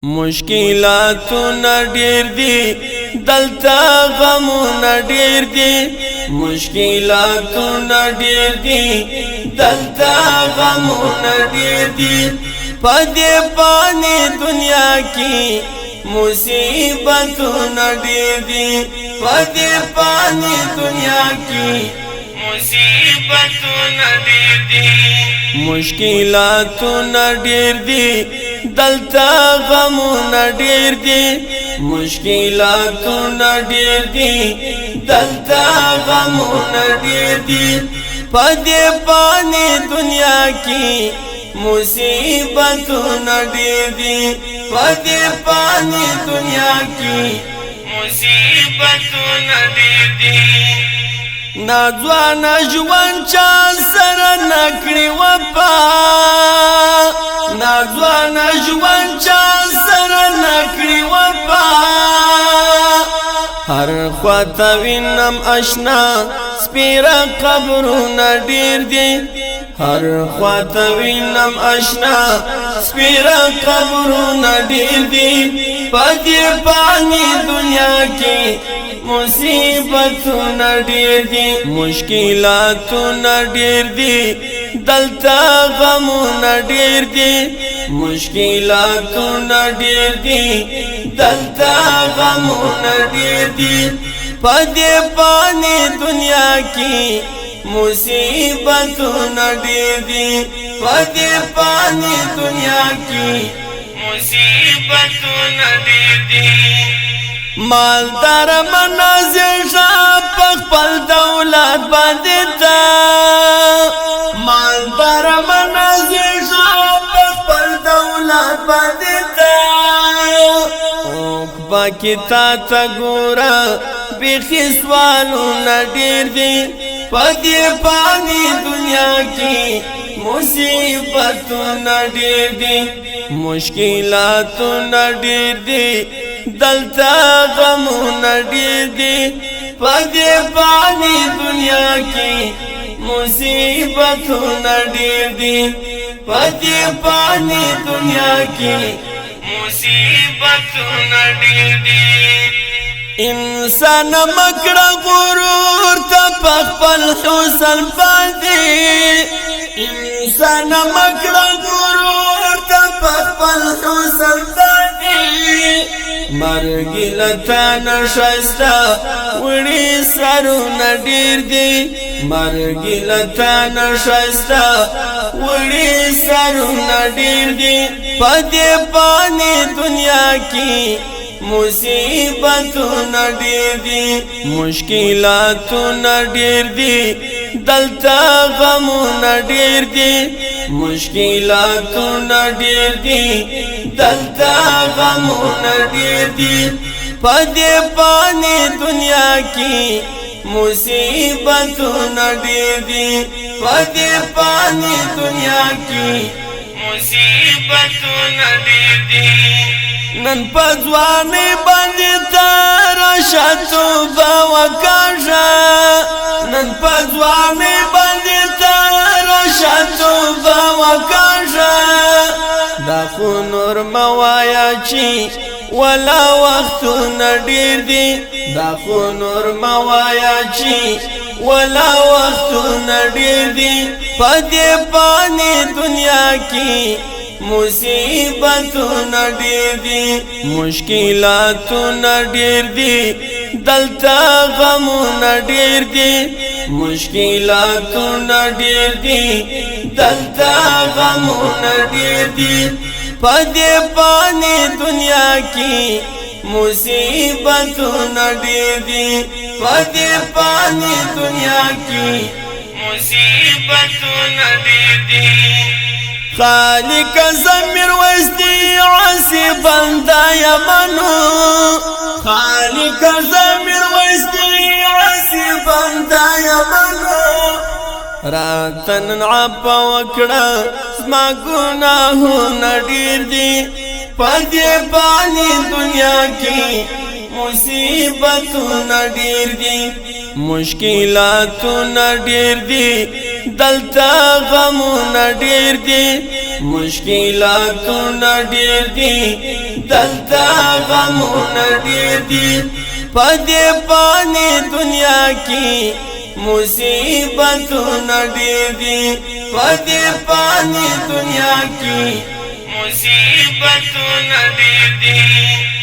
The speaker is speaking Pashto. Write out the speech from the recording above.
مشکلاتونه ډېر دي دلته غمونه ډېر دي مشکلاتونه ډېر دي دلته غمونه ډېر دي په دې باندې دنیا کې مصیبتونه ډېر دي په دې باندې دنیا کې مصیبتونه ډېر دي مشکلاتونه ډېر دي دلته غمونه ډېر دي مشکلاتونه ډېر دي دلته غمونه ډېر دي په دې باندې دنیا کې مصیبتونه ډېر دي په دې باندې دنیا کې مصیبتونه ډېر دي ناځوانه ژوند چا سره نکړي وفا ناځوانه ژوند چا سره نکړي وفا هر خواته وینم اشنا سپیره قبرونه ډېر دي هر خواته وینم اشنا سپیره قبرونه ډېر دي په دې باندې دنیا کې مصیبتونه ډېر دي مشکلاتونه ډېر دي دلته غمونه ډېر دي مشکلاتونه ډېر دي دلته غمونه ډېر دي په دې باندې دنیا کې مصیبتونه ډېر دي په دې باندې دنیا کې مصیبتونه ډېر دي مالدار منازل شاه په خپل دولت باندې تا مالدار منازل شاه په خپل دولت باندې تا او باقي تا ګورا بيخي سوالونه ډېر دي په دې باندې دنیا کې مصیبتونه ډېر دي مشکلاتونه ډېر دي دلته غمونه ډېر دي په دې باندې دنیا کې مصیبتونه ډېر دي په دې باندې دنیا کې مصیبتونه ډېر دي انسان مکړه غرور ته په خپل حسن باندې انسان مکړه غرور ته په خپل حسن باندې مرګ لته نشسته وړي سرونه ډېر دي مرګ لته نشسته وړي سرونه ډېر دي په دې باندې دنیا کې مصیبتونه ډېر دي مشکلاتونه ډېر دي دلته غمونه ډېر دي مشکلاتونه ډېر دي دلته غمونه ډېر دي په دې باندې دنیا کې مصیبتونه ډېر دي په دې باندې دنیا کې مصیبتونه ډېر دي نن په ځواني باندې تر شاتو باوکاژه نن په ځواني باندې تر شاتو باوکاژه دا خو نور موایا چی ولا وختونه ډېر دي دا خو نور موایا چی ولا وختونه ډېر دي په دې باندې دنیا کې مصیبتونه ډېر دي مشکلاتونه ډېر دي دلته غمونه ډېر دي مشکلاتونه ډېر دي دلته غمونه ډېر دي په دې باندې دنیا کې مصیبتونه ډېر دي په دې باندې دنیا کې مصیبتونه ډېر دي خالق زمیر وستی عاصی بندا یمنو خالق زمیر وستی عاصی بندا یمنو راتن عبا وکړه زما ګناهونه ډېر دي په دې باندې دنیا کې مصیبتونه ډېر دي مشکلاتونه ډېر دي دلته غمونه ډېر دي مشکلاتونه ډېر دي دلته غمونه ډېر دي په دې باندې دنیا کې مصیبتونه ډېر دي په دې باندې دنیا کې مصیبتونه ډېر دي